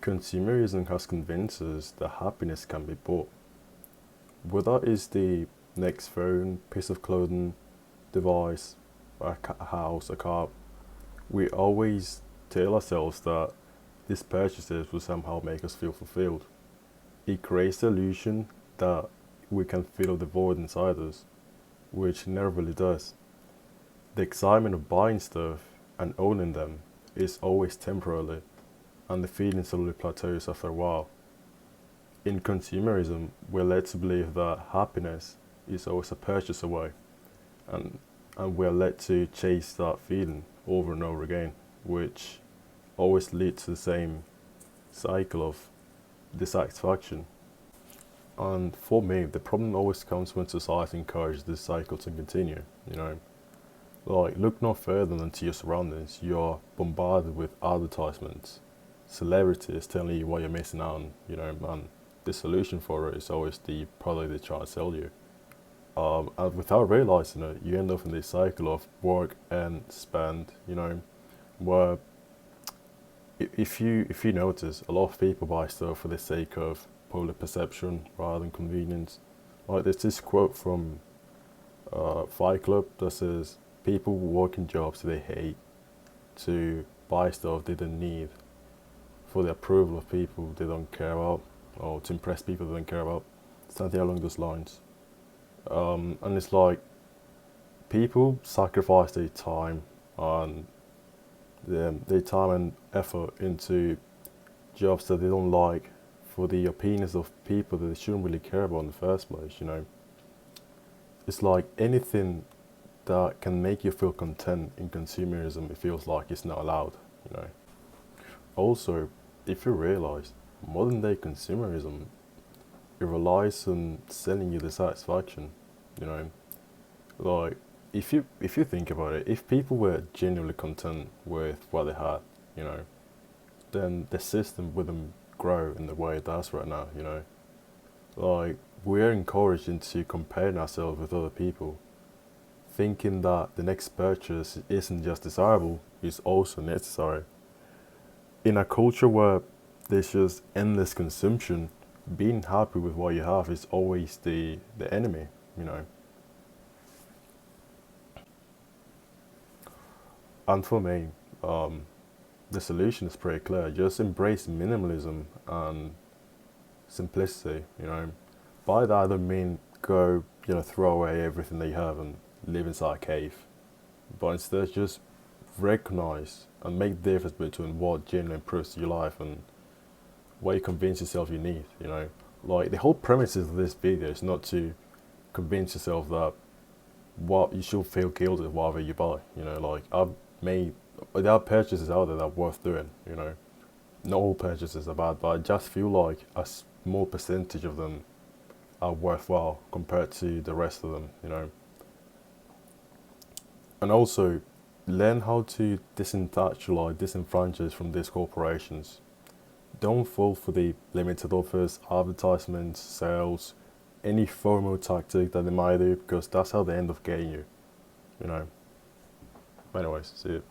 Consumerism has convinced us that happiness can be bought. Whether it's the next phone, piece of clothing, device, a house, a car, we always tell ourselves that these purchases will somehow make us feel fulfilled. It creates the illusion that we can fill the void inside us, which never really does. The excitement of buying stuff and owning them is always temporarily, and the feeling slowly plateaus after a while. In consumerism, we're led to believe that happiness is always a purchase away, and, and we're led to chase that feeling over and over again, which always leads to the same cycle of dissatisfaction. And for me, the problem always comes when society encourages this cycle to continue, you know. Like, look no further than to your surroundings. You're bombarded with advertisements, celebrities telling you what you're missing out on, you know, and the solution for it is always the product they try to sell you. And without realizing it, you end up in this cycle of work and spend, you know, where if you notice, a lot of people buy stuff for the sake of public perception rather than convenience. Like, there's this quote from Fight Club that says, "People work in jobs they hate to buy stuff they don't need for the approval of people they don't care about, or to impress people they don't care about." Something along those lines. And it's like people sacrifice and their time and effort into jobs that they don't like for the opinions of people that they shouldn't really care about in the first place, you know. It's like anything that can make you feel content in consumerism, it feels like it's not allowed, you know. Also, if you realize, modern day consumerism, it relies on selling you the satisfaction, you know. Like, if you think about it, if people were genuinely content with what they had, you know, then the system wouldn't grow in the way it does right now, you know. Like, we're encouraged into comparing ourselves with other people, thinking that the next purchase isn't just desirable, it's also necessary. In a culture where there's just endless consumption, being happy with what you have is always the enemy, you know. And for me, the solution is pretty clear. Just embrace minimalism and simplicity, you know. By that I don't mean go, you know, throw away everything that you have and live inside a cave. But instead just recognize and make the difference between what genuinely improves your life and what you convince yourself you need, you know. Like, the whole premise of this video is not to convince yourself that what you should feel guilty whatever you buy, you know. Like, there are purchases out there that are worth doing, you know. Not all purchases are bad, but I just feel like a small percentage of them are worthwhile compared to the rest of them, you know. And also, learn how to disenfranchise from these corporations. Don't fall for the limited offers, advertisements, sales, any FOMO tactic that they might do, because that's how they end up getting you, you know. Anyways, see you.